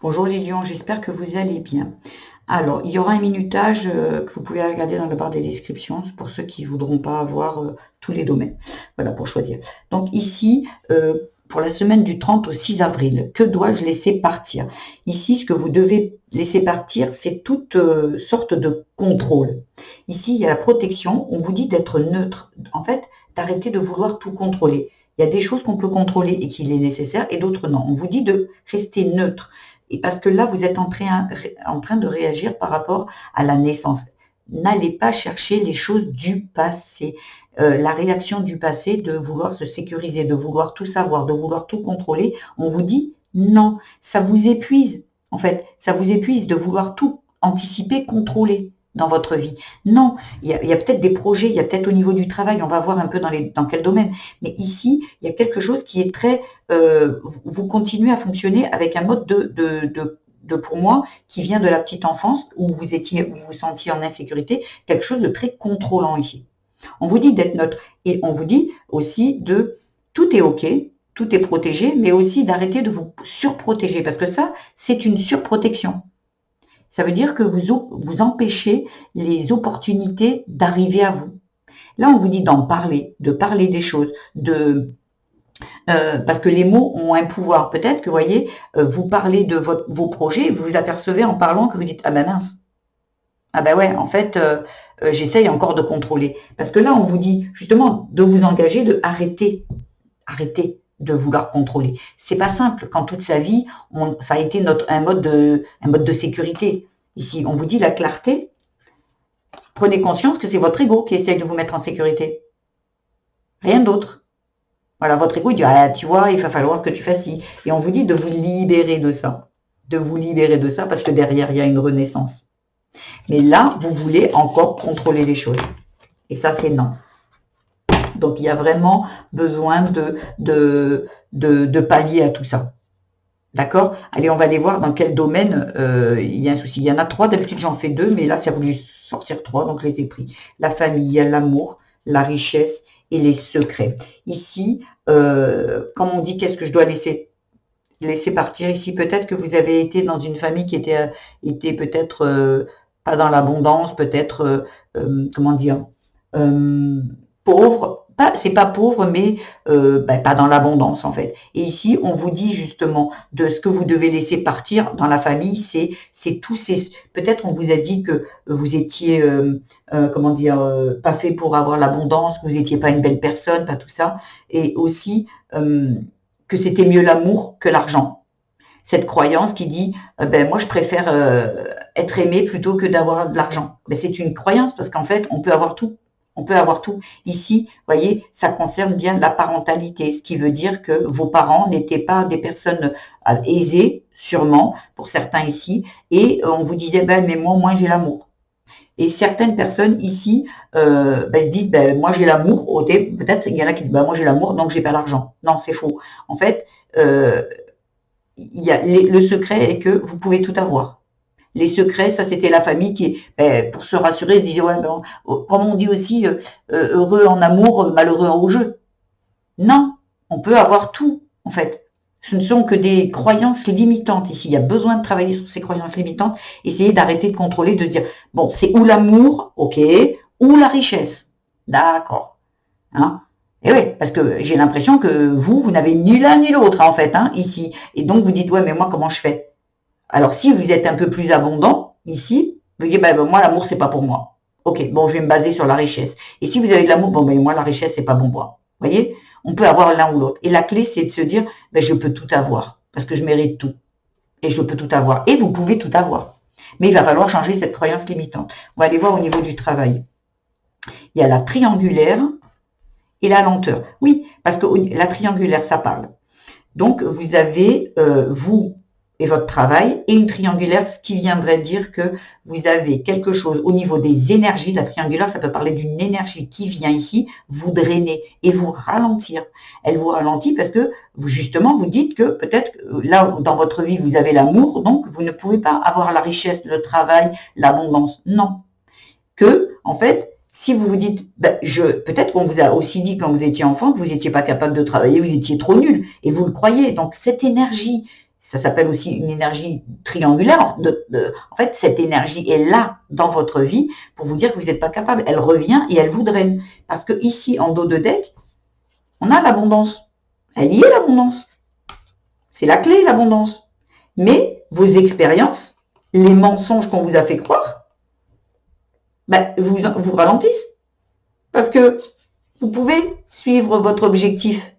Bonjour les lions, j'espère que vous allez bien. Alors, il y aura un minutage que vous pouvez regarder dans la barre des descriptions pour ceux qui ne voudront pas avoir tous les domaines. Voilà, pour choisir. Donc ici, pour la semaine du 30 au 6 avril, que dois-je laisser partir? Ici, ce que vous devez laisser partir, c'est toute sorte de contrôle. Ici, il y a la protection, on vous dit d'être neutre. En fait, d'arrêter de vouloir tout contrôler. Il y a des choses qu'on peut contrôler et qu'il est nécessaire et d'autres non. On vous dit de rester neutre. Et parce que là, vous êtes en train de réagir par rapport à la naissance. N'allez pas chercher les choses du passé. La réaction du passé de vouloir se sécuriser, de vouloir tout savoir, de vouloir tout contrôler, on vous dit non, ça vous épuise. En fait, ça vous épuise de vouloir tout anticiper, contrôler dans votre vie. Non, il y a peut-être des projets, il y a peut-être au niveau du travail, on va voir un peu dans quel domaine, mais ici, il y a quelque chose qui est très... vous continuez à fonctionner avec un mode pour moi, qui vient de la petite enfance, où vous vous sentiez en insécurité, quelque chose de très contrôlant ici. On vous dit d'être neutre, et on vous dit aussi de tout est ok, tout est protégé, mais aussi d'arrêter de vous surprotéger, parce que ça, c'est une surprotection. Ça veut dire que vous empêchez les opportunités d'arriver à vous. Là, on vous dit d'en parler, de parler des choses, parce que les mots ont un pouvoir. Peut-être que, vous voyez, vous parlez de vos projets, vous vous apercevez en parlant que vous dites « Ah ben mince, ah ben ouais, en fait, j'essaye encore de contrôler. » Parce que là, on vous dit justement de vous engager, de arrêter de vouloir contrôler. C'est pas simple quand toute sa vie, ça a été un mode de sécurité. Ici, on vous dit la clarté. Prenez conscience que c'est votre ego qui essaye de vous mettre en sécurité. Rien d'autre. Voilà, votre ego, il dit, ah, tu vois, il va falloir que tu fasses ci. Et on vous dit de vous libérer de ça. De vous libérer de ça parce que derrière, il y a une renaissance. Mais là, vous voulez encore contrôler les choses. Et ça, c'est non. Donc, il y a vraiment besoin de pallier à tout ça. D'accord? Allez, on va aller voir dans quel domaine il y a un souci. Il y en a 3, d'habitude j'en fais 2, mais là, ça a voulu sortir 3, donc je les ai pris. La famille, l'amour, la richesse et les secrets. Ici, comme on dit, qu'est-ce que je dois laisser partir ici? Peut-être que vous avez été dans une famille qui était peut-être pas dans l'abondance, peut-être, comment dire, pauvre. C'est pas pauvre, mais pas dans l'abondance en fait. Et ici, on vous dit justement de ce que vous devez laisser partir dans la famille, c'est tous ces... Peut-être on vous a dit que vous étiez, comment dire, pas fait pour avoir l'abondance, que vous étiez pas une belle personne, pas tout ça. Et aussi que c'était mieux l'amour que l'argent. Cette croyance qui dit, moi je préfère être aimé plutôt que d'avoir de l'argent. Ben, c'est une croyance parce qu'en fait, on peut avoir tout. On peut avoir tout. Ici, vous voyez, ça concerne bien la parentalité, ce qui veut dire que vos parents n'étaient pas des personnes aisées, sûrement, pour certains ici, et on vous disait, mais moi j'ai l'amour. Et certaines personnes ici se disent, moi j'ai l'amour, peut-être il y en a qui disent, moi j'ai l'amour, donc j'ai pas l'argent. Non, c'est faux. En fait, le secret est que vous pouvez tout avoir. Les secrets, ça c'était la famille qui, pour se rassurer, se disait, ouais, comme on dit aussi, heureux en amour, malheureux au jeu. Non, on peut avoir tout, en fait. Ce ne sont que des croyances limitantes ici. Il y a besoin de travailler sur ces croyances limitantes, essayer d'arrêter de contrôler, de dire, bon, c'est ou l'amour, ok, ou la richesse. D'accord. Hein? Et oui, parce que j'ai l'impression que vous n'avez ni l'un ni l'autre, en fait, ici. Et donc, vous dites, ouais, mais moi, comment je fais? Alors, si vous êtes un peu plus abondant, ici, vous dites, moi, l'amour, c'est pas pour moi. Ok, bon, je vais me baser sur la richesse. Et si vous avez de l'amour, moi, la richesse, c'est pas bon pour moi. Vous voyez? On peut avoir l'un ou l'autre. Et la clé, c'est de se dire, je peux tout avoir, parce que je mérite tout. Et je peux tout avoir. Et vous pouvez tout avoir. Mais il va falloir changer cette croyance limitante. On va aller voir au niveau du travail. Il y a la triangulaire et la lenteur. Oui, parce que la triangulaire, ça parle. Donc, vous avez, vous et votre travail, et une triangulaire, ce qui viendrait dire que vous avez quelque chose au niveau des énergies. La triangulaire, ça peut parler d'une énergie qui vient ici, vous drainer et vous ralentir. Elle vous ralentit parce que, justement, vous dites que peut-être, là, dans votre vie, vous avez l'amour, donc vous ne pouvez pas avoir la richesse, le travail, l'abondance. Non. Que, en fait, si vous vous dites, peut-être qu'on vous a aussi dit quand vous étiez enfant que vous n'étiez pas capable de travailler, vous étiez trop nul, et vous le croyez. Donc, cette énergie, ça s'appelle aussi une énergie triangulaire. En fait, cette énergie est là dans votre vie pour vous dire que vous n'êtes pas capable. Elle revient et elle vous draine. Parce que ici, en dos de deck, on a l'abondance. Elle y est, l'abondance. C'est la clé, l'abondance. Mais vos expériences, les mensonges qu'on vous a fait croire, vous ralentissent. Parce que vous pouvez suivre votre objectif.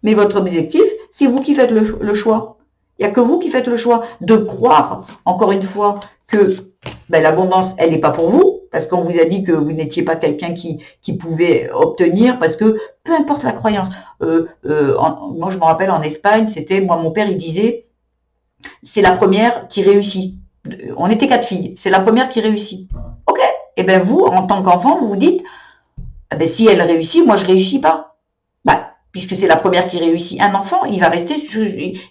Mais votre objectif, c'est vous qui faites le choix. Il n'y a que vous qui faites le choix de croire, encore une fois, que l'abondance, elle n'est pas pour vous, parce qu'on vous a dit que vous n'étiez pas quelqu'un qui pouvait obtenir, parce que peu importe la croyance. Moi, je me rappelle en Espagne, mon père, il disait, c'est la première qui réussit. On était 4 filles, c'est la première qui réussit. Ok, et bien vous, en tant qu'enfant, vous vous dites, si elle réussit, moi je réussis pas. Puisque c'est la première qui réussit. Un enfant, il va rester,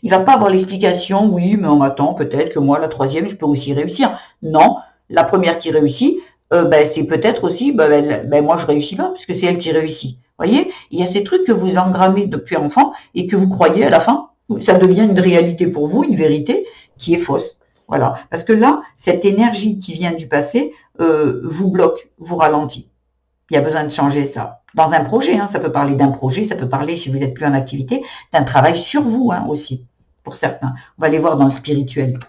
il va pas avoir l'explication, oui, mais on m'attend, peut-être que moi, la troisième, je peux aussi réussir. Non, la première qui réussit, c'est peut-être aussi, moi je réussis pas, puisque c'est elle qui réussit. Vous voyez, il y a ces trucs que vous engrammez depuis enfant et que vous croyez à la fin, ça devient une réalité pour vous, une vérité qui est fausse. Voilà, parce que là, cette énergie qui vient du passé vous bloque, vous ralentit. Il y a besoin de changer ça. Dans un projet, ça peut parler d'un projet, ça peut parler, si vous n'êtes plus en activité, d'un travail sur vous aussi, pour certains. On va aller voir dans le spirituel.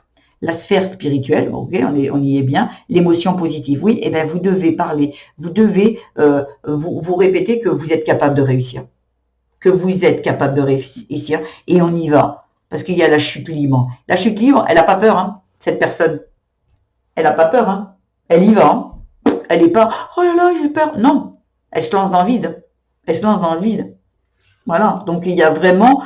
La sphère spirituelle, ok, on y est bien. L'émotion positive, oui, vous devez parler, vous devez vous répéter que vous êtes capable de réussir. Que vous êtes capable de réussir, et on y va. Parce qu'il y a la chute libre. La chute libre, elle n'a pas peur, cette personne. Elle n'a pas peur, Elle y va, Elle n'est pas, oh là là, j'ai peur. Non, elle se lance dans le vide. Elle se lance dans le vide. Voilà, donc il y a vraiment,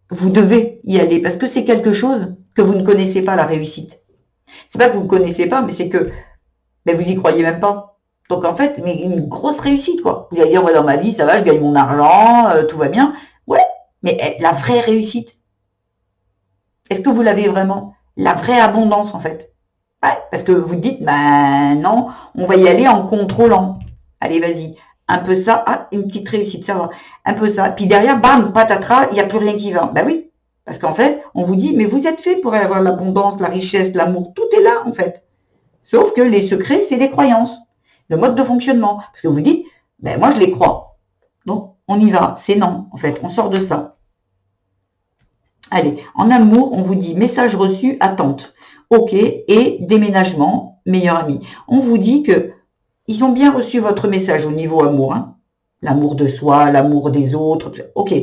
vous devez y aller, parce que c'est quelque chose que vous ne connaissez pas, la réussite. C'est pas que vous ne connaissez pas, mais c'est que vous y croyez même pas. Donc en fait, mais une grosse réussite, quoi. Vous allez dire, dans ma vie, ça va, je gagne mon argent, tout va bien. Ouais, mais la vraie réussite, est-ce que vous l'avez vraiment? La vraie abondance, en fait. Ouais, parce que vous dites, non, on va y aller en contrôlant. Allez, vas-y. Un peu ça, une petite réussite, ça va. Un peu ça. Puis derrière, bam, patatras, il n'y a plus rien qui va. Oui, parce qu'en fait, on vous dit, mais vous êtes fait pour avoir l'abondance, la richesse, l'amour, tout est là, en fait. Sauf que les secrets, c'est les croyances, le mode de fonctionnement. Parce que vous dites, moi, je les crois. Donc, on y va. C'est non, en fait. On sort de ça. Allez, en amour, on vous dit, message reçu, attente. Ok, et déménagement, meilleur ami. On vous dit que ils ont bien reçu votre message au niveau amour. L'amour de soi, l'amour des autres. Ok,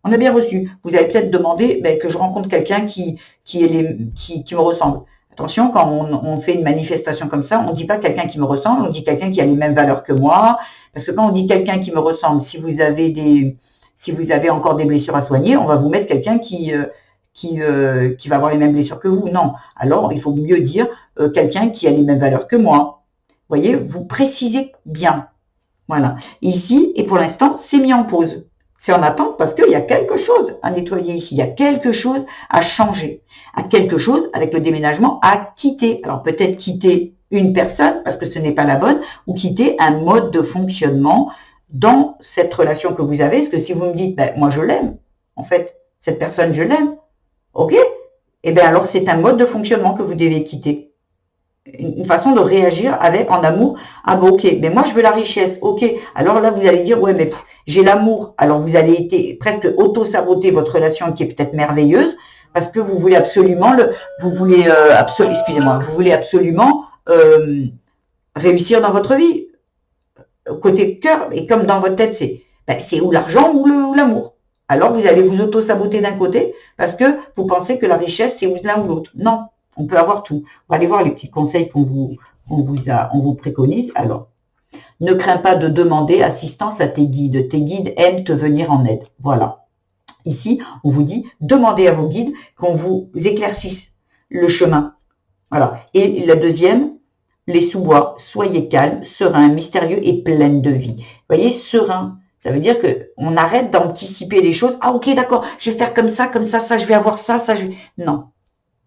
on a bien reçu. Vous avez peut-être demandé que je rencontre quelqu'un qui me ressemble. Attention, quand on fait une manifestation comme ça, on ne dit pas quelqu'un qui me ressemble, on dit quelqu'un qui a les mêmes valeurs que moi. Parce que quand on dit quelqu'un qui me ressemble, si vous avez encore des blessures à soigner, on va vous mettre quelqu'un qui va avoir les mêmes blessures que vous. Non. Alors, il faut mieux dire quelqu'un qui a les mêmes valeurs que moi. Vous voyez, vous précisez bien. Voilà. Ici, et pour l'instant, c'est mis en pause. C'est en attente parce qu'il y a quelque chose à nettoyer ici. Il y a quelque chose à changer. À quelque chose, avec le déménagement, à quitter. Alors, peut-être quitter une personne parce que ce n'est pas la bonne, ou quitter un mode de fonctionnement dans cette relation que vous avez. Parce que si vous me dites, moi je l'aime, en fait, cette personne, je l'aime, ok, alors c'est un mode de fonctionnement que vous devez quitter. Une façon de réagir en amour. Ok, mais moi je veux la richesse. Ok, alors là vous allez dire, ouais, mais j'ai l'amour. Alors vous allez presque auto-saboter votre relation qui est peut-être merveilleuse parce que vous voulez absolument vous voulez absolument réussir dans votre vie. Côté cœur, et comme dans votre tête, c'est ou l'argent ou l'amour. Alors vous allez vous auto-saboter d'un côté parce que vous pensez que la richesse c'est l'un ou l'autre. Non. On peut avoir tout. On va aller voir les petits conseils qu'on vous préconise. Alors, ne crains pas de demander assistance à tes guides. Tes guides aiment te venir en aide. Voilà. Ici, on vous dit, demandez à vos guides qu'on vous éclaircisse le chemin. Voilà. Et la deuxième, les sous-bois, soyez calme, serein, mystérieux et plein de vie. Vous voyez, serein, ça veut dire qu'on arrête d'anticiper les choses. Ah, ok, d'accord, je vais faire comme ça, ça, je vais avoir ça, Non.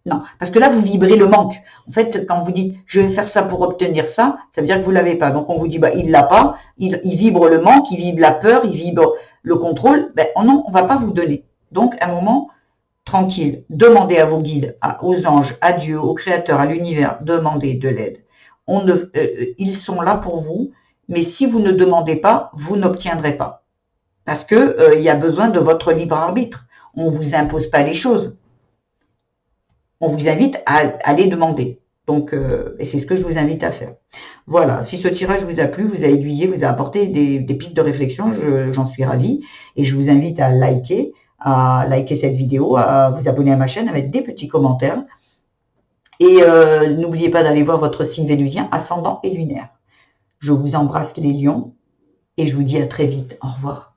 Non, parce que là, vous vibrez le manque. En fait, quand vous dites « je vais faire ça pour obtenir ça », ça veut dire que vous ne l'avez pas. Donc, on vous dit « il ne l'a pas », il vibre le manque, il vibre la peur, il vibre le contrôle. Non, on ne va pas vous donner. Donc, à un moment, tranquille, demandez à vos guides, aux anges, à Dieu, au Créateur, à l'univers, demandez de l'aide. Ils sont là pour vous, mais si vous ne demandez pas, vous n'obtiendrez pas. Parce que y a besoin de votre libre arbitre. On ne vous impose pas les choses. On vous invite à les demander. Donc, et c'est ce que je vous invite à faire. Voilà, si ce tirage vous a plu, vous a aiguillé, vous a apporté des pistes de réflexion, j'en suis ravie. Et je vous invite à liker cette vidéo, à vous abonner à ma chaîne, à mettre des petits commentaires. Et n'oubliez pas d'aller voir votre signe vénusien, ascendant et lunaire. Je vous embrasse les lions et je vous dis à très vite. Au revoir.